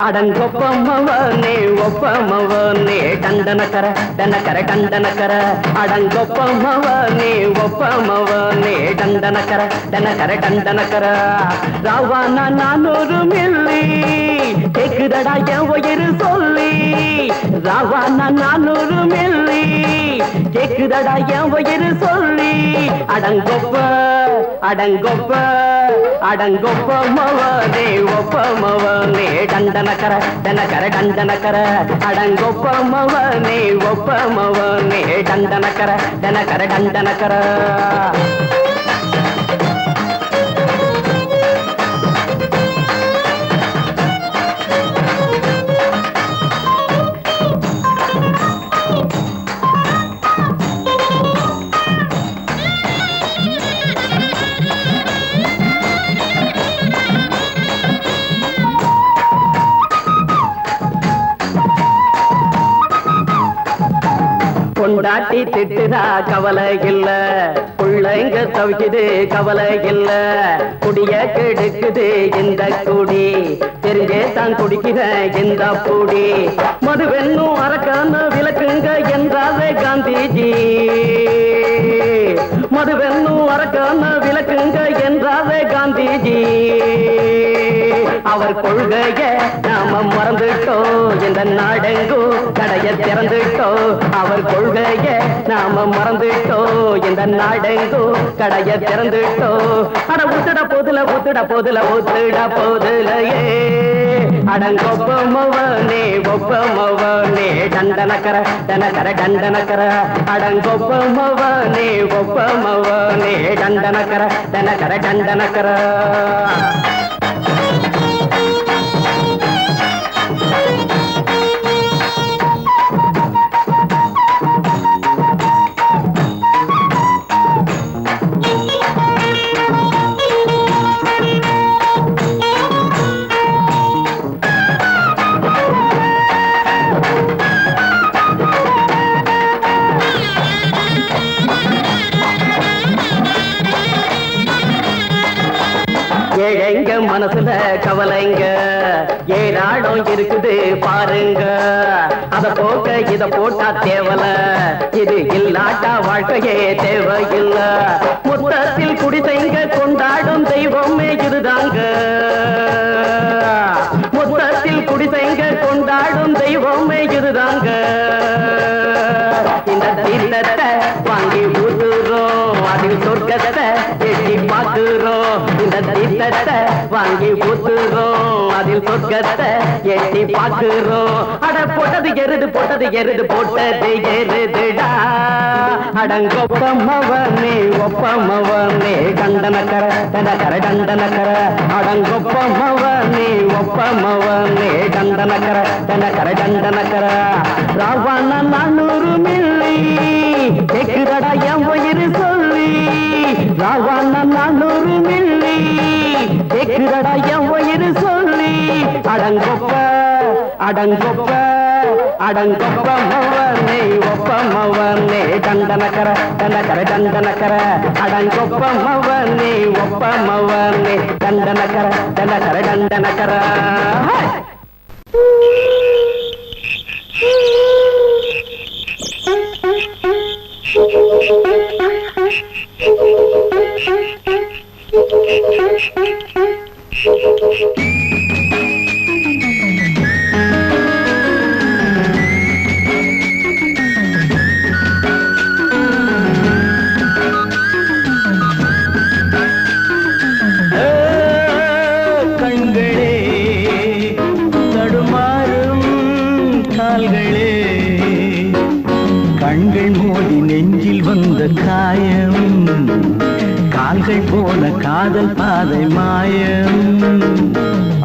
அடங்கொப்பமவனே ஒப்பமவனே டண்டனக்கர டனக்கர டண்டனக்கர அடங்கொப்பமவனே ஒப்பமவனே டண்டனக்கர டனக்கர டண்டனக்கர ராவானா 400 milli கேக்குதடா என் உயிர் சொல்லி ராவானா 400 milli கேக்குதடா என் உயிர் சொல்லி அடங்கொப்ப அடங்கொப்ப அடங்கொப்பமவனே ஒப்பமவனே டண்டனக்கர டனக்கர டண்டனக்கர அடங்கொப்பமவனே ஒப்பமவனே டண்டனக்கர டனக்கர டண்டனக்கர கொண்டாட்டி திட்டுதா கவலை இல்ல புள்ளைங்க தவிக்குது கவலை இல்ல குடிய கெடுக்குது இந்த குடி தெரிஞ்சே தான் குடிக்கிற இந்த பூடி மதுவென்னும் அரக்கான விளக்குங்க என்றாரே காந்திஜி மதுவென்னும் அரக்கான விளக்குங்க என்றாரே காந்திஜி அவர் கொள்கைய நாம மறந்துட்டோம் இந்த நாடெங்கோ கடைய திறந்துட்டோம் அவர் கொள்கைய நாம மறந்துட்டோம் இந்த நாடெங்கோ கடைய திறந்துட்டோம் அட ஊத்துட போதுல ஊத்துட போதுல ஊத்துட போதுலையே அடங்கொப்பமவனே ஒப்பமவனே டண்டனக்கர டனக்கர டண்டனக்கர அடங்கொப்பமவனே ஒப்பமவனே டண்டனக்கர டனக்கர டண்டனக்கர ஏழைங்க மனசுல கவலைங்க ஏராளம் இருக்குது பாருங்க அத போக்க இத போட்டா தேவல இது இல்லாட்டா வாழ்க்கையே தேவையில்ல மொத்தத்தில் குடிசைங்க கொண்டாடும் தெய்வமே இதுதாங்க மொத்தத்தில் குடிசைங்க கொண்டாடும் தெய்வமே இதுதாங்க இந்த தீர்த்தத்தை வாங்கி ஊத்துறோம் அதில் சொர்க்கத்தை எட்டி பார்க்கிறோம் இந்த தீர்த்தத்தை வாங்கி ஊத்துறோம் அதில் சொர்க்கத்தை எட்டி பார்க்கிறோம் அட போட்டது எருது போட்டது எருதுடா அடங்கொப்பமவனே ஒப்பமவனே டண்டனக்கர டனக்கர டண்டனக்கர அடங்கொப்பமவனே ஒப்பமவனே டண்டனக்கர டனக்கர டண்டனக்கர ராவான 400 மில்லி கேக்குதடா என் உயிர் சொல்லி ராவான 400 மில்லி கேக்குதடா என் உயிர் சொல்லி அடங்கொப்ப அடங்கொப்ப அடங்கொப்பமவனே ஒப்பமவனே டண்டனக்கர டனக்கர டண்டனக்கர அடங்கொப்பமவனே ஒப்பமவனே டண்டனக்கர டனக்கர டண்டனக்கர கண்கள் மோதி நெஞ்சில் வந்த காயம் கால்கள் போன காதல் பாதை மாயம்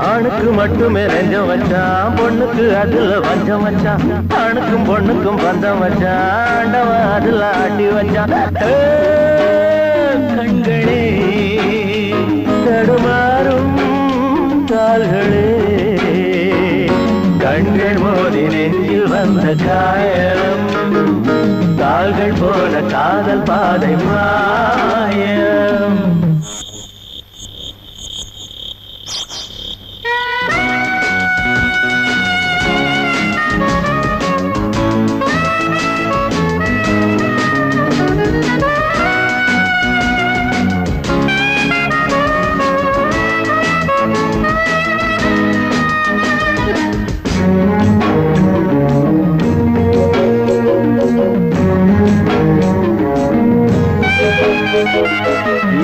ஆணுக்கு மட்டுமே நெஞ்சம் வச்சான் பொண்ணுக்கு அதுல வஞ்சம் வச்சான் ஆணுக்கும் பொண்ணுக்கும் பந்தம் வச்சான் ஆண்டவன் அதுல ஆட்டி வச்சான் கண்களே தடுமாறும் கால்களே கண்கள் மோதி நெஞ்சில் வந்த காயம் கால்கள் போல காதல் பாதை மாயம்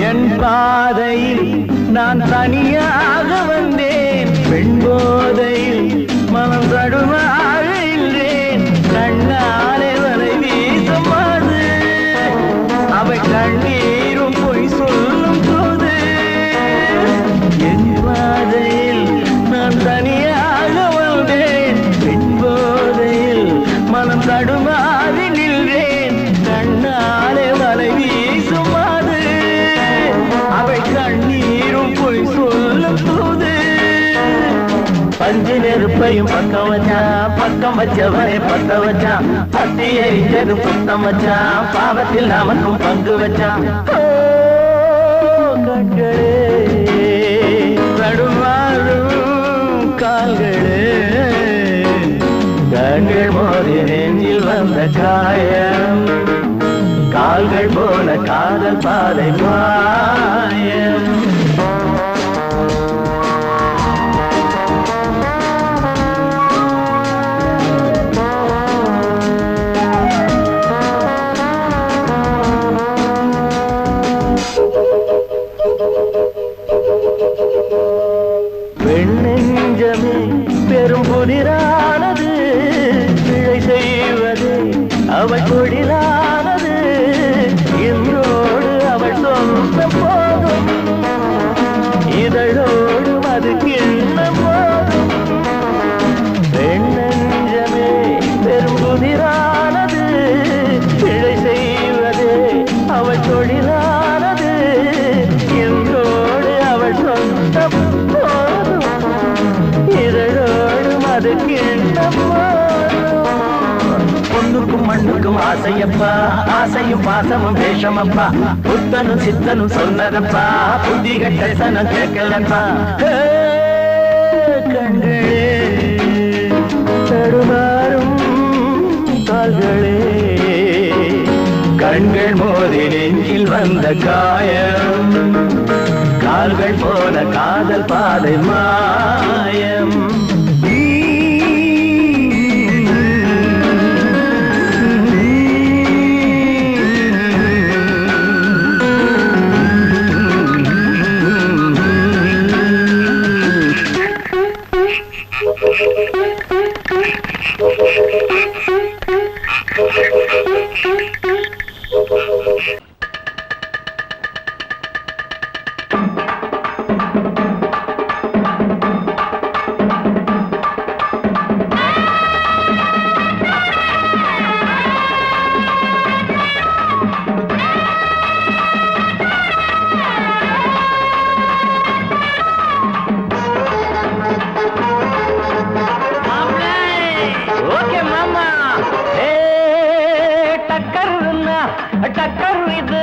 என் பாதையில் நான் தனியாக வந்தேன், பெண் போதையில் மனம் தடுமாறுகின்றேன். கண்ணாலே வலை வீசமாது, அவை கண்ணீரும் பொய் சொல்லும் போது. என் பாதையில் நான் தனியாக வந்தேன், பெண் போதையில் மனம் தடுமாறி நின்றேன். கண்ணாலே வலை வீசுமாது, அவை கண்ணீரும் பொய் சொல்லும் போது. பஞ்சு நெருப்பையும் பக்கம் வச்சான், பக்கம் வச்சவனை பத்த வச்சான். பத்தி எரிஞ்சதும் புத்தம் வச்சான், பாவத்தில் நமக்கும் பங்கு வச்சான். கண்களே தடுமாறும் கால்களே, கண்கள் மோதி நெஞ்சில் வந்த காயம், கால்கள் போல காதல் பாதை மாயம். பெண்ணெஞ்சமே பெரும் புதிரானது, பிழை செய்வது அவள் தொழிலானது. இன்றோடு அவள் சொந்தம் போதும், இதழோடு அது கிண்ணம் போதும். பெண்ணெஞ்சமே பெரும் புதிரானது, பிழை செய்வது அவள் தொழிலானது. இன்றோடு அவள் சொந்தம் போதும், இதழோடு அது கிண்ணம் போதும். பொண்ணுக்கும் மண்ணுக்கும் ஆசையப்பா, ஆசையும் பாசமும் வேஷமப்பா. புத்தனும் சித்தனும் சொன்னதப்பா, புத்தி கட்ட சனம் கேட்கலப்பா. கண்களே தடுமாறும் கால்களே, கண்கள் மோதி நெஞ்சில் வந்த காயம், கால்கள் போல காதல் பாதை மாயம். டக்கர் இது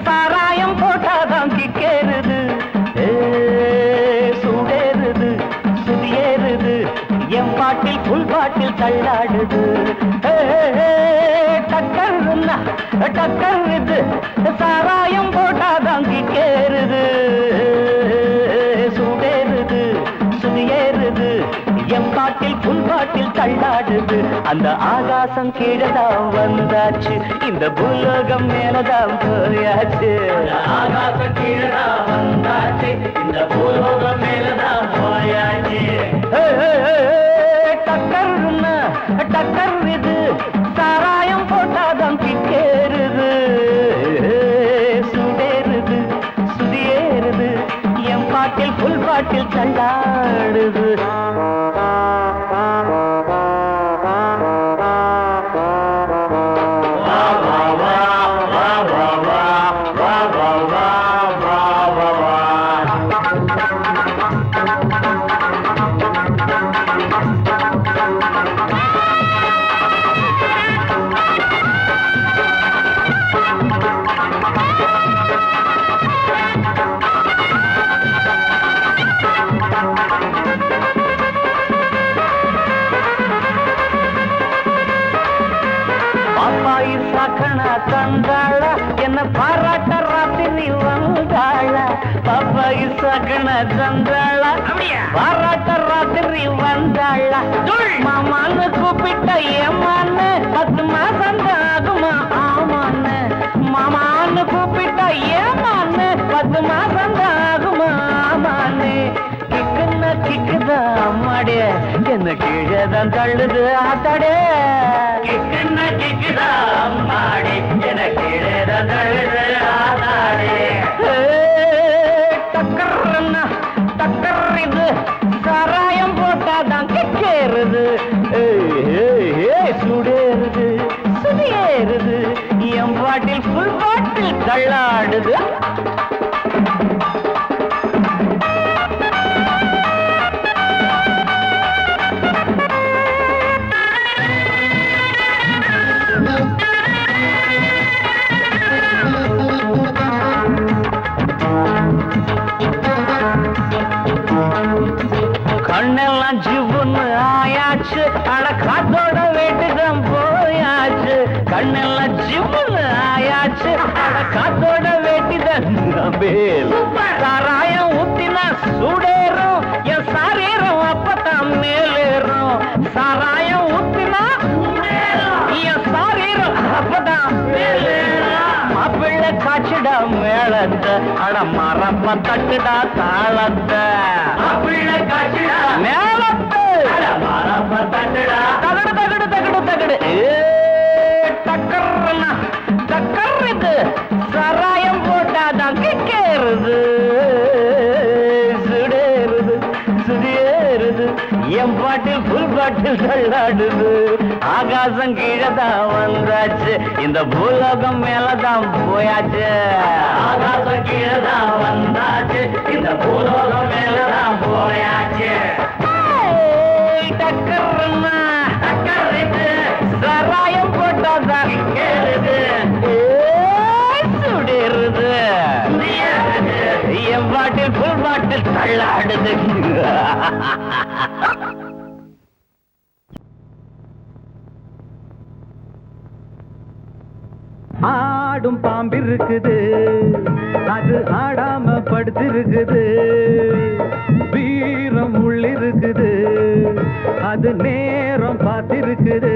சாராயம் போட்டாதான் கிக்கேறுது, சூடேறுது சுதியேறுது, என் பாட்டில் புல் பாட்டில் தள்ளாடுது. டக்கர் இது சாராயம் போட்டாதான் கிக்கேறுது, சூடேறுது சுதியேறுது, என் பாட்டில் புல் பாட்டில் தள்ளாடுது. அந்த ஆகாசம் கீழதான் வந்தாச்சு, இந்த பூலோகம் மேலதான் போயாச்சு. ஆகாசம் கீழதான் வந்தாச்சு, இந்த பூலோகம் மேலதான் போயாச்சு. டக்கர் இது சாராயம் போட்டாதான் கிக்கேறுது, சூடேறுது சுதியேறுது, என் பாட்டில் புல் பாட்டில் தள்ளாடுது. தந்தாள என்ன பாராட்ட ராத்திரி வந்தாள, பாப்பாயி சகன தந்தாள பாராட்ட ராத்திரி வந்தாள. மாமான்னு கூப்பிட்ட ஏமான்னு 10 மாசம் ஆகுமா ஆமான்னு, மாமான்னு மான்னு கூப்பிட்டா ஏமான்னு 10 மாசம் தான் ஆகுமாமான்னு கிக்குன்னா கிக்குதா அம்மாடே என்ன கீழே தான் தள்ளுது ஆத்தாடே கிக்குன்னா கிக்குதா அம்மாடே என்ன கீழே தான் தள்ளுது ஆத்தாடே டக்கர்னா டக்கர் இது சாராயம் போட்டாதான் கிக்கேறுது சுடேறுது சுதியேறுது என் பாட்டில் ஃபுல் பாட்டில் தள்ளாடுது கண்ணெல்லாம் ஜிவ்வுன்னு ஆயாச்சு அட காத்தோட வேட்டுதான் போயாச்சு கண்ணெல்லாம் ஜிவ்வுன்னு ஆயாச்சு அட காத்தோட வேட்டிதான் சாராயம் ஊத்தினா சூடேறும் என் சாரீரம் அப்பதான் மேலேறும் சாராயம் ஊத்தினா என் சாரீரம் அப்பதான் மேலேறும் மாப்பிள்ளை காய்ச்சிடா மேளத்தை அட மரப்ப தட்டுடா தாளத்தை மாப்பிள்ளை காய்ச்சிடா மேளத்தை அட மரப்ப தட்டுடா தகடு தகடு தகடு தகடு டக்கர்னா டக்கர் இது சாராயம் போட்டாதான் கிக்கேறுது சுடேறுது சுதியேறுது என் பாட்டில் ஃபுல் பாட்டில் தள்ளாடுது ஆகாசம் கீழே தான் வந்தாச்சு இந்த பூலோகம் மேலதான் போயாச்சு ஆகாசம் கீழே தான் வந்தாச்சு இந்த பூலோகம் மேலதான் போயாச்சு டக்கர்னா டக்கர் இது சாராயம் போட்டாதான் கேளுது சுடேறுது என் பாட்டில் ஃபுல் பாட்டில் தள்ளாடுது ஆடும் பாம்பு இருக்குது அது ஆடாம படுத்திருக்குது வீரம் உள்ளிருக்குது அது நேரம் பார்த்திருக்குது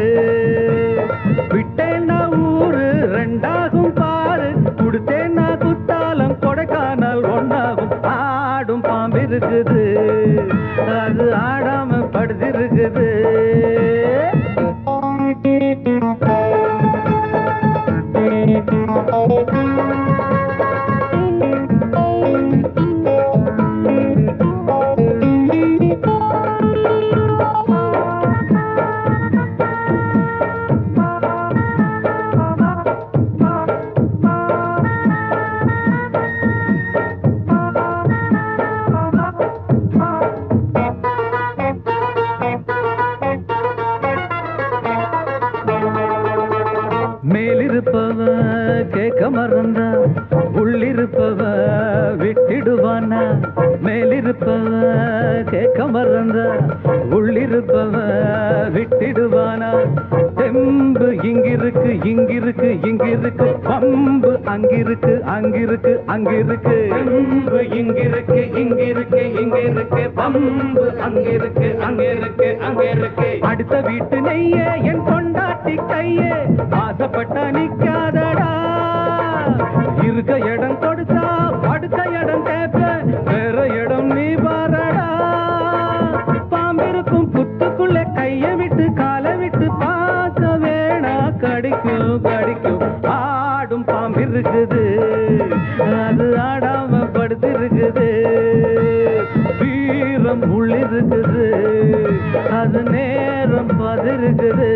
விட்டேன்னா ஊரு ரெண்டாகும் பாரு கொடுத்தேன்னா குத்தாலம் கொடைக்கானல் ஒன்னாகும் ஆடும் பாம்பு இருக்குது அது ஆடாம படுத்திருக்குது மேலிருப்பவ கேட்க மறந்தா உள்ளிருப்பவ விட்டிடுவானா மேலிருப்பவ கேட்க மறந்தா உள்ளிருப்பவ விட்டிடுவானா தெம்பு இங்கிருக்கு இங்கிருக்கு இங்கிருக்கு பம்பு அங்கிருக்கு அங்கிருக்கு அங்கிருக்கு தெம்பு இங்கிருக்கு இங்கிருக்கு இங்கிருக்கு பம்பு அங்கிருக்கு அங்கிருக்கு அங்கிருக்கு அடுத்த வீட்டு நெய்ய என் கொண்டாட்டி கையே ஆசைப்பட்ட நிக்காதடா இருக்க இடம் கொடுத்தா படுக்க இடம் கேட்ப வேற இடம் நீ பாரடா பாம்பிருக்கும் புத்துக்குள்ள கைய விட்டு காலை விட்டு பார்க்க வேணா கடிக்கும் கடிக்கும் ஆடும் பாம்பிருக்குது அது ஆடாம படுத்திருக்குது வீரம் உள்ளிருக்குது அது நேரம் பதிருக்குது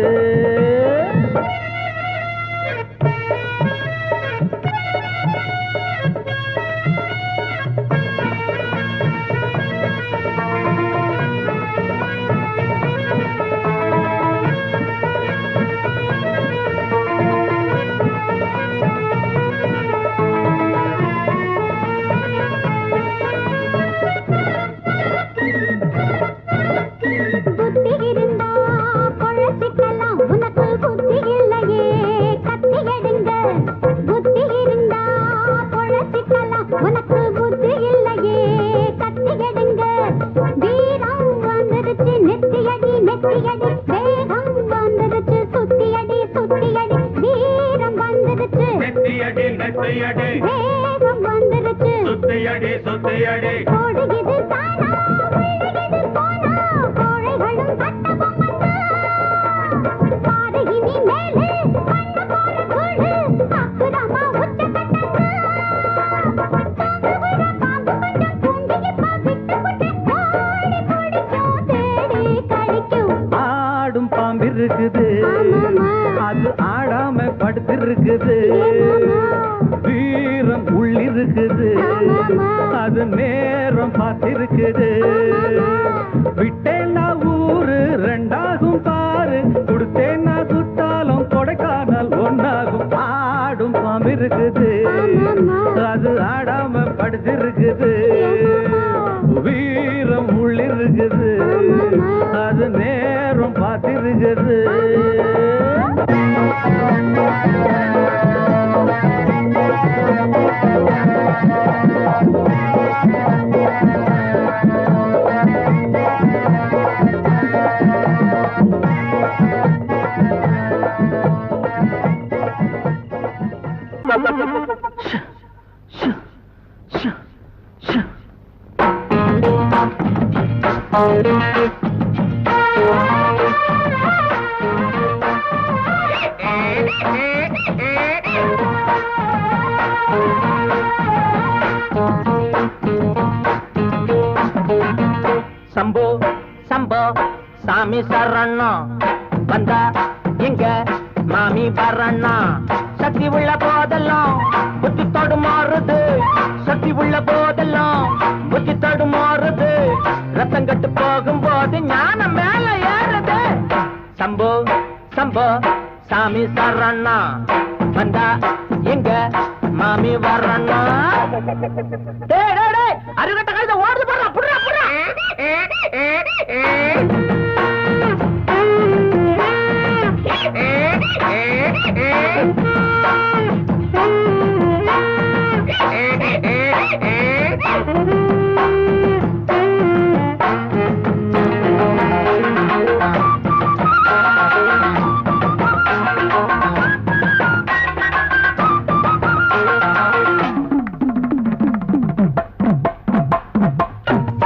சுத்தியடி வேகம் வந்துருச்சு சுத்தியடி சுத்தியடி ஓடுகிது தானா விழுகிது போனா கோழைகளும் சட்ட பொம்மன்னா பாதகினி மேலே கண்ண போல கூடு அக்குதமா உச்ச கட்டங்க தாங்க விட பாம்பு கொஞ்சம் தூங்கி விட்டு விட்டு ஓடி பிடிக்கும் தேடி கடிக்கும் ஆடும் பாம்பு இருக்குது ஆமாமா அது ஆடாம படுத்திருக்குது வீரம் உள்ளிருக்குது அது நேரம் பார்த்திருக்குது விட்டேன்னா ஊரு ரெண்டாகும் பாரு கொடுத்தேன்னா குத்தாலும் கொடைக்கானல் ஒன்னாகும் ஆடும் பாம்பு இருக்குது அது ஆடாம படுத்திருக்குது வீரம் உள்ளிருக்குது அது நேரம் பார்த்திருக்குது சம்போ சம்போ சாமி சரணம் வந்தா எங்க மாமி வரண்ணா சக்தி உள்ள போதெல்லாம் புத்தி தடுமாறுது சக்தி உள்ள போதெல்லாம் புத்தி தடுமாறுது ரத்தம் கட்டு போகும்போது ஞானம் மேல ஏறுது சம்போ சம்போ சாமி சரணா வந்தா எங்க மாமி வரண்ணா அருகட்ட கழுத ஓடுது போடுறா புடுறா புடுறா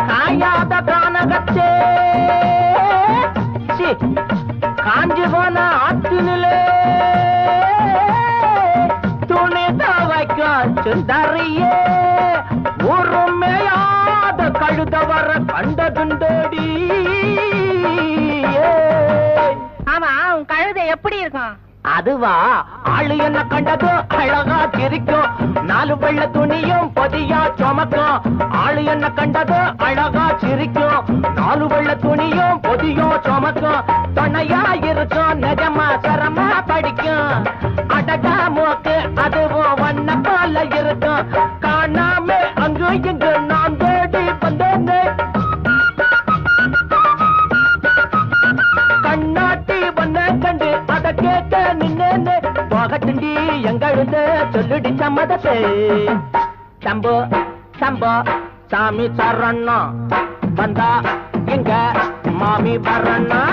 காயாத கானகச்சே காஞ்சி போன ஆத்தினிலே துணி தவைக்க சுந்தரியே உருமையாத கழுத வர கண்டதுண்டடி ஆமா உன் கழுதை எப்படி இருக்கும்? அதுவா ஆளு என்ன கண்டது அழகா சிரிக்கும் நாலு வெள்ள துணியும் பொதியா சுமக்கும் ஆளு என்ன கண்டது அழகா சிரிக்கும் நாலு வெள்ள துணியும் பொதியும் சுமக்கும் துணையா இருக்கும் நிஜமா சரமா படிக்கும் அடகா மூக்கு அதுவும் வண்ண போல இருக்கும் காணாம அங்கு இங்கு நான் தேடி வந்தேன்னு கண்ணாட்டி வண்ண கண்டு அத கேட்ட நின்னு போகட்டுண்டி எங்கழுத சொல்லுடி சம்மதத்தை சம்போ சம்போ சாமி சரணா வந்தா எங்க மாமி வரண்ணா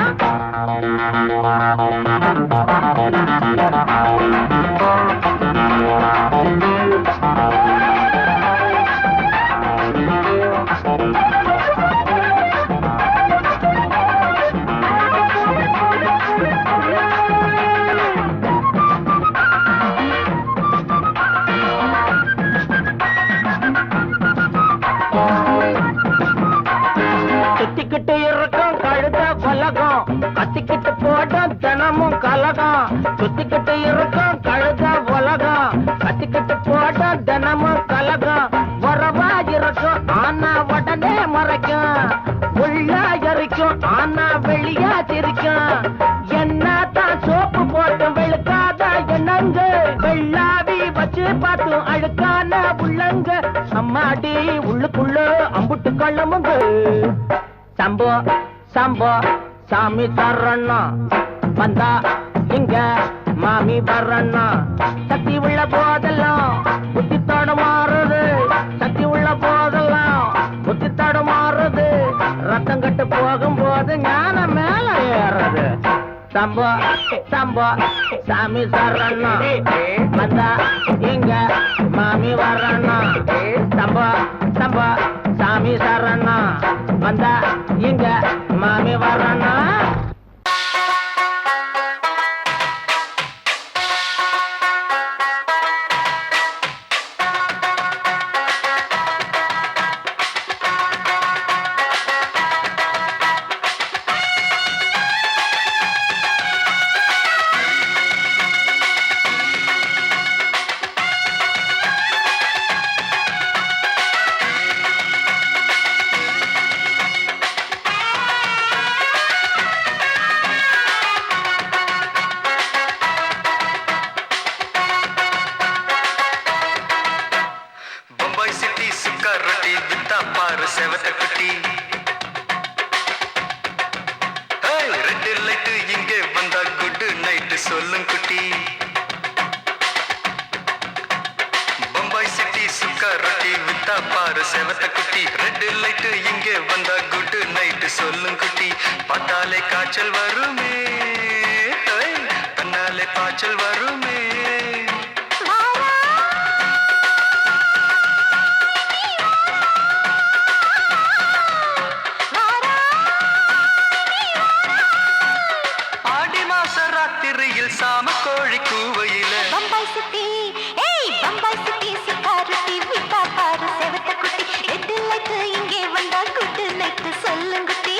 சுத்திக்கிட்டு இருக்கும் கழுத கொலகம் கத்திக்கிட்டு போடும் தினமும் கலகம் சுத்திக்கிட்டு இருக்கும் கழுத உலகம் கத்திக்கிட்டு போடும் தினமும் கலகம் உறவா இருக்கும் ஆனா உடனே மறைக்கும் உள்ள எரிக்கும் ஆனா வெளியா சிரிக்கும் என்னதான் சோப்பு போட்டு வெளுக்காத என்னங்க வெள்ளாவி வச்சு பார்த்து அழுக்கான உள்ளங்க அம்மாடி உள்ளுக்குள்ள அம்புட்டு கள்ளமுங்க சம்போ சம்போ சாமி சரணா வந்தா இங்க மாமி வரண்ணா சக்தி உள்ள போதெல்லாம் புத்தி தடுமாறுது சக்தி உள்ள போதெல்லாம் புத்தி தடுமாறுது ரத்தம் கட்டு போகும்போது ஞானம் மேல ஏறுது சம்போ சம்போ சாமி சரணா வந்தா இங்க மாமி வர்றண்ணா சம்பா சம்பா சாமி சரணா வந்தா இங்க மாமி வர்றண்ணா சொல்லும் குட்டி பம்பாய் சிட்டி சுக்கா ரொட்டி வித்தா பாரு செவத்த குட்டி ரெட் லைட் இங்கே வந்தா குட் நைட் சொல்லும் குட்டி பார்த்தாலே காய்ச்சல் வருமே கண்ணாலே காய்ச்சல் வருமே சாம கோழி கூவையில பம்பாய் சிட்டி பம்பாய் சிட்டி சிக்காரட்டி விட்டா பாரு செவத்த குட்டி ரெட் லைட் இங்கே வந்தா குட் நைட் சொல்லும் குட்டி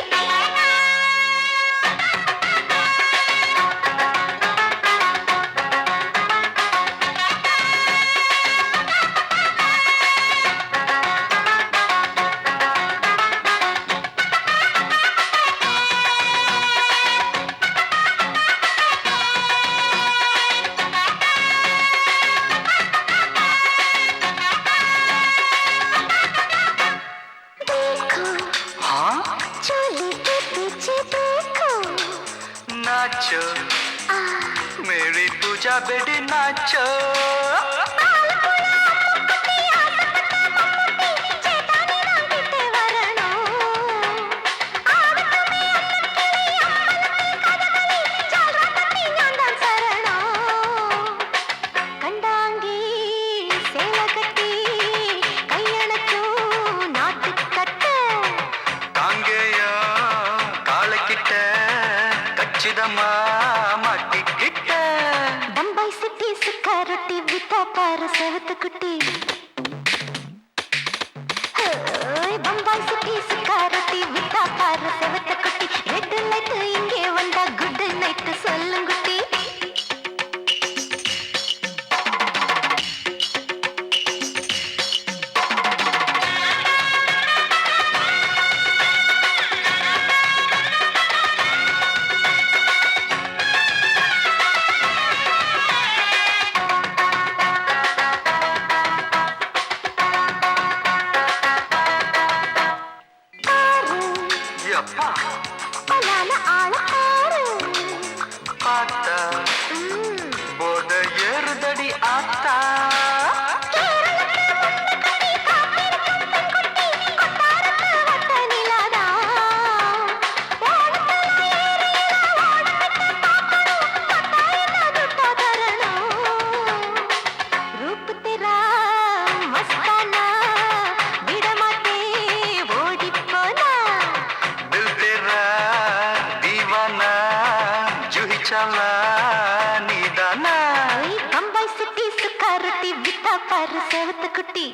नाचो मेरी पूजा बेटी नाचो பம்பாய் சிட்டி சிக்காரட்டி விட்டா பாரு செவத்த குட்டி பம்பாய் சிட்டி சிக்காரட்டி விட்டா பாரு செவத்த குட்டி ரெட் லைட் இங்கே வந்தா குட் நைட் சொல்லும் குட்டி ஏறுதடி ஆத்தா பம்பாய் சிட்டி சிக்காரட்டி விட்டா பாரு செவத்த குட்டி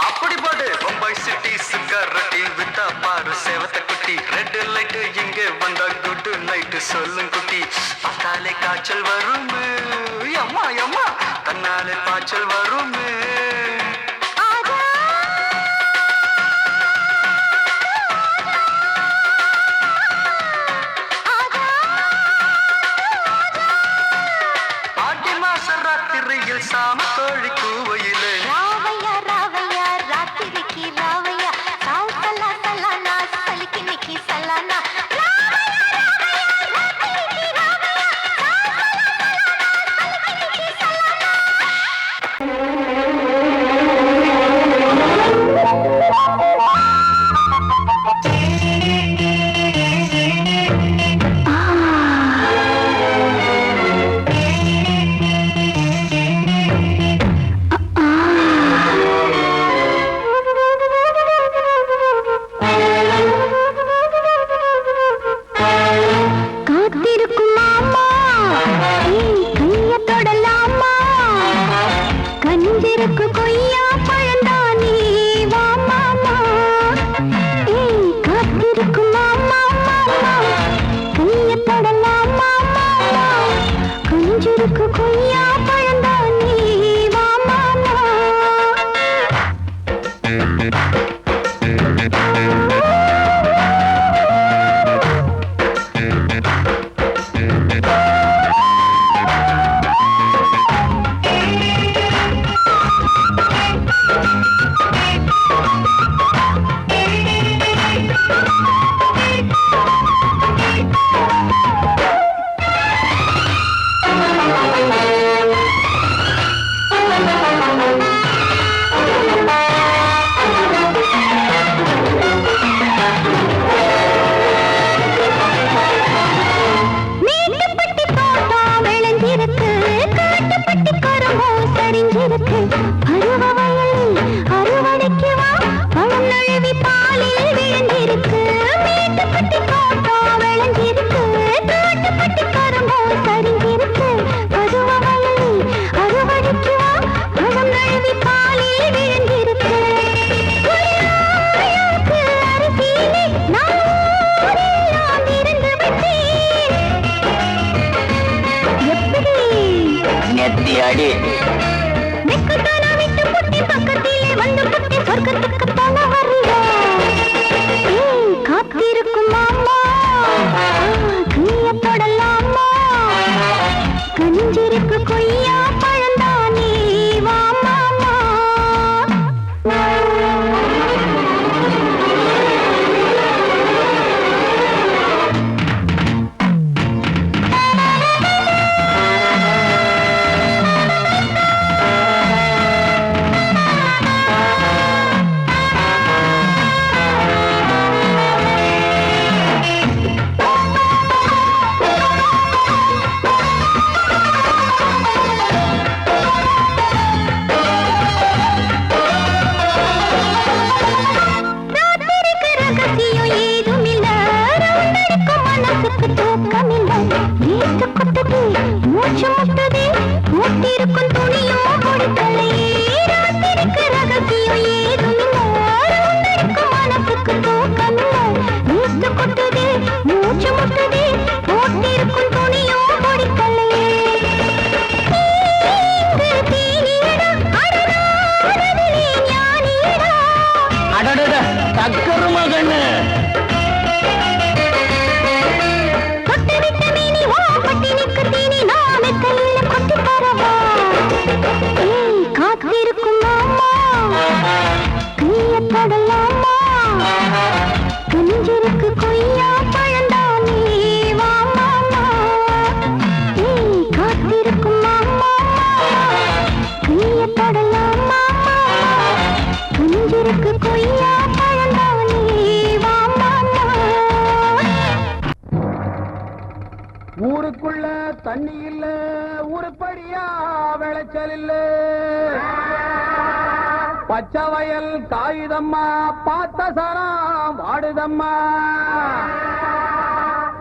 அப்படி போடு பம்பாய் சிட்டி சிக்காரட்டி வித்தா பாரு செவத்த குட்டி ரெட் லைட் இங்கே வந்தா குட் நைட் சொல்லும் குட்டி பார்த்தாலே காய்ச்சல் வருமே அம்மா அம்மா கண்ணாலே காய்ச்சல் வருமே சாம கோழி கூவையிலே ராவையா ராவையா ராத்திரிக்கு ராவையா சால் சலா சலானா சலிக்கு நிக்கி சலானா ராவையா கனிஞ்சிருக்கு கொய்யா பழந்தானே வா மாமா காத்திருக்கும் மாமா மாமா கைய தொடலாம் மாமா கனிஞ்சிருக்கு கொய்யா பழந்தானே வா மாமா காத்திருக்கும் மாமா கைய தொடலாமா கனிஞ்சிருக்கு கொய்யா பழந்தானே வா மாமா ஊருக்குள்ள தண்ணி இல்ல உருப்படியா விளைச்சல் இல்ல பச்சை வயல் காயுதம்மா பார்த்த சரம் வாடுதம்மா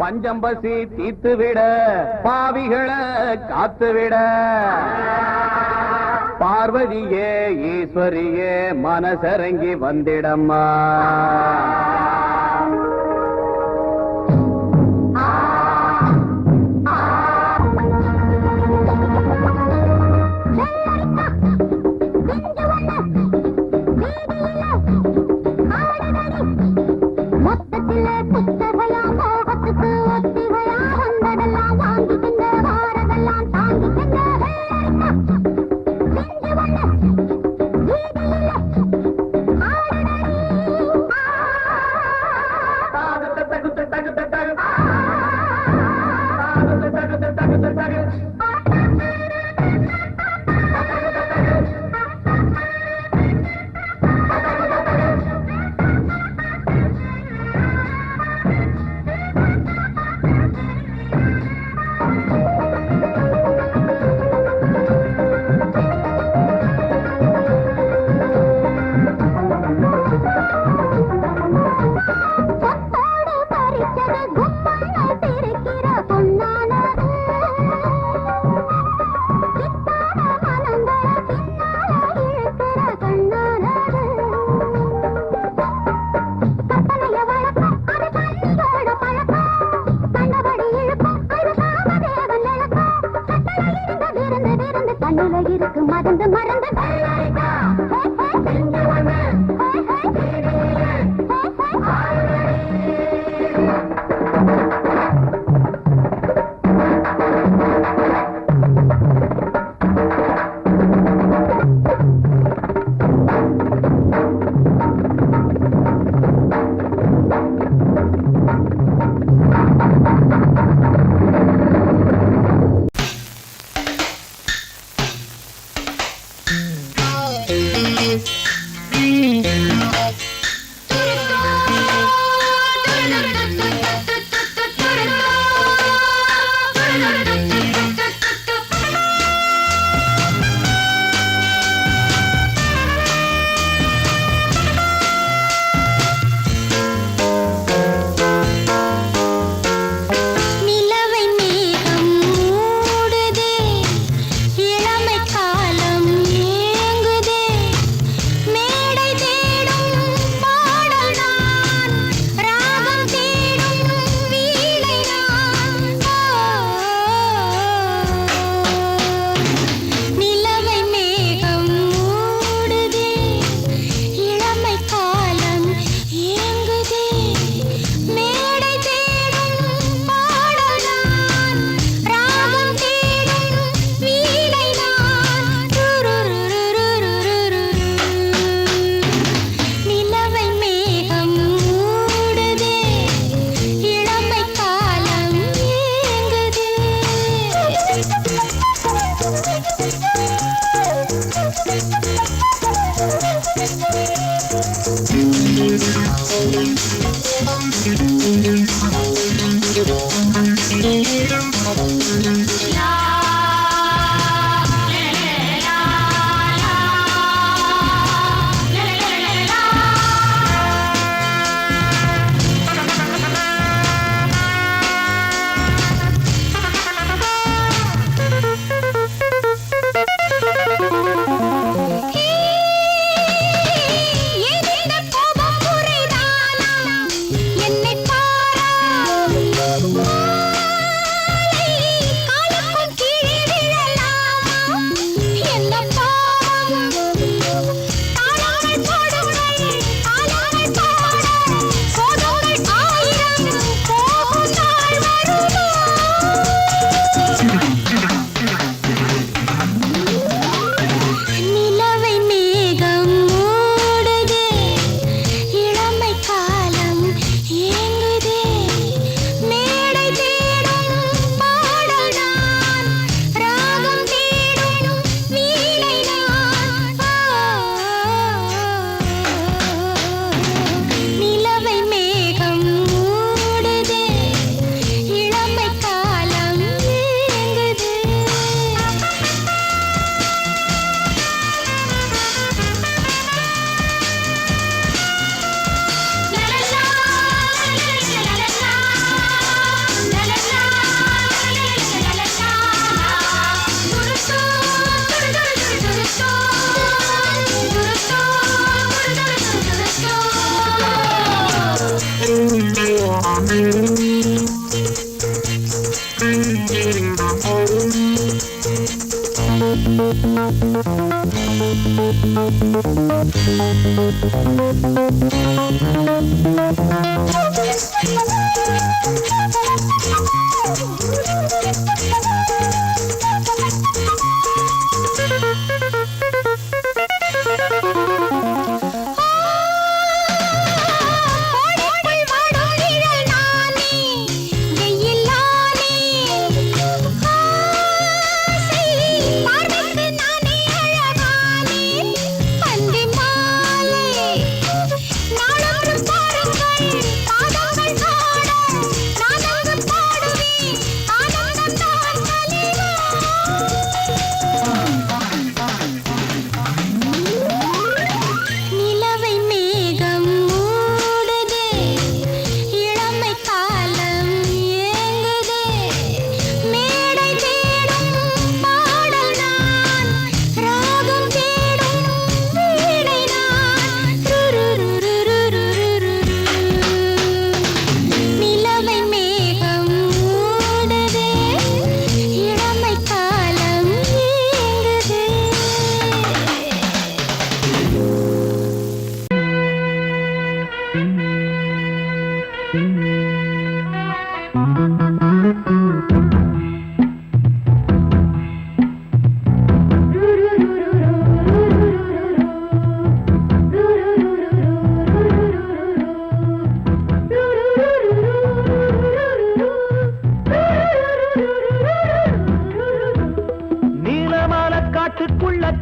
பஞ்சம்பசி தீத்து விட பாவிகளை காத்து விட பார்வதியே ஈஸ்வரியே மனசரங்கி வந்திடம்மா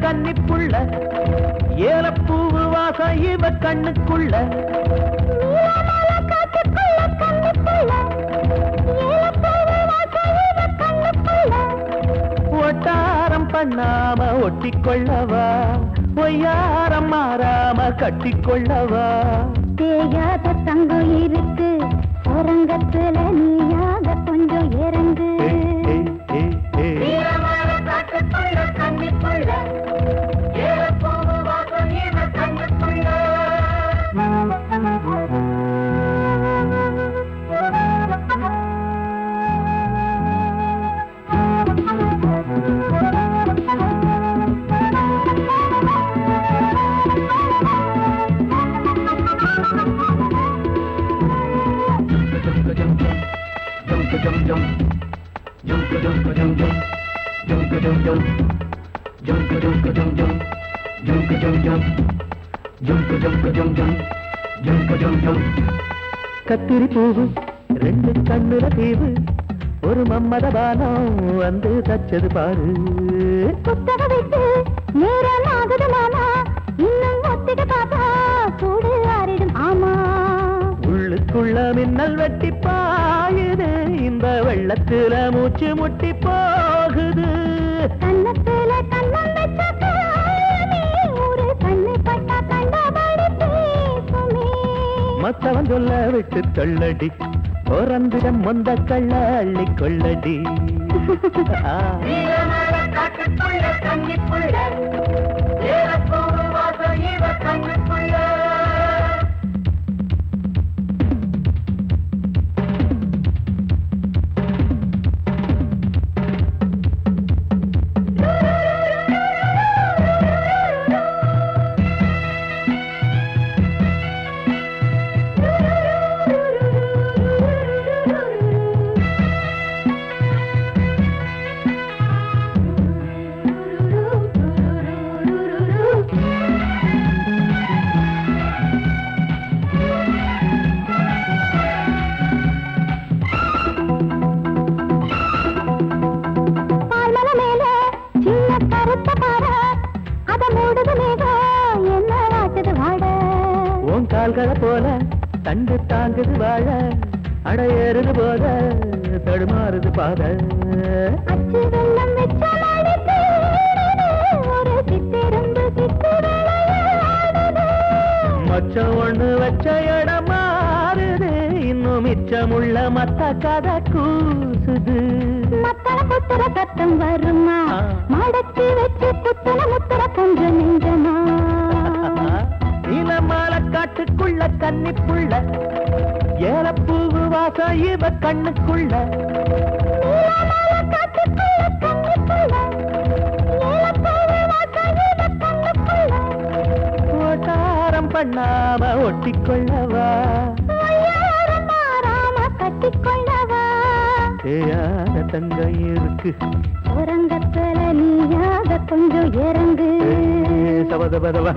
கன்னிப்புள்ள ஏலப்பூவு வாசம் இவ கண்ணுக்குள்ள ஒட்டாரம் பண்ணாம ஒட்டிக்கொள்ளவா பொய்யாரம் மாறாம கட்டிக்கொள்ளவா தேயாத தங்கம் இருக்கு அரங்கத்துல நீயாக கொஞ்சம் இறங்கு கத்திரி பூவு ரெண்டு கண்ணுல தீவு ஒரு மம்மத பானம் வந்து தச்சது பாரு புத்தக விட்டு நேரம் ஆகுது மாமா இன்னும் ஒத்திக கட்டி பாயுது இந்த வெள்ளத்துல மூச்சு முட்டி போகுது கண்ணத்துல கண்ணம் வச்ச காலமே ஒரு கண்ணு பட்டா கண்டபடி பேசுமே மத்தவன் சொல்ல விட்டு தள்ளடி ஓரந்திடம் மொந்த கள்ள அள்ளி கொள்ளடி கால்களை போல தண்டு தாங்குது வாழ அடையேறுது போத தடுமாறுது பாத அச்சு வெள்ளம் வெச்ச மாடிக்கு ஒரு சித்திருந்து சித்து விளையாடுது மச்சம் ஒண்ணு வச்ச இடம் மாறுது இன்னும் மிச்சமுள்ள மத்த கதை கூசுது மத்தள குத்துற சத்தம் வருமா மடக்கி வச்சு குத்துற முத்துற கொஞ்சம் நெஞ்சமா நீலமால காட்டுக்குள்ள கன்னிப்புள்ள ஏலப்பூவு வாசம் இவ கண்ணுக்குள்ள ஓட்டாரம் பண்ணாம ஒட்டிக்கொள்ளவா கட்டிக்கொள்ளவா தேயாத தங்கம் இருக்கு உறங்கத்துல நீயாக கொஞ்சம் இறங்கு சபதபதவா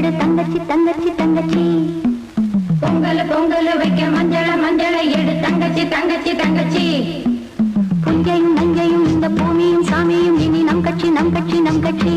எடு தங்கச்சி தங்கச்சி தங்கச்சி பொங்கல் பொங்கல் வைக்க மஞ்சள மஞ்சள எடு தங்கச்சி தங்கச்சி தங்கச்சி புஞ்சையும் நஞ்சையும் இந்த பூமியும் சாமியும் இனி நம் கட்சி நம் கட்சி நம் கட்சி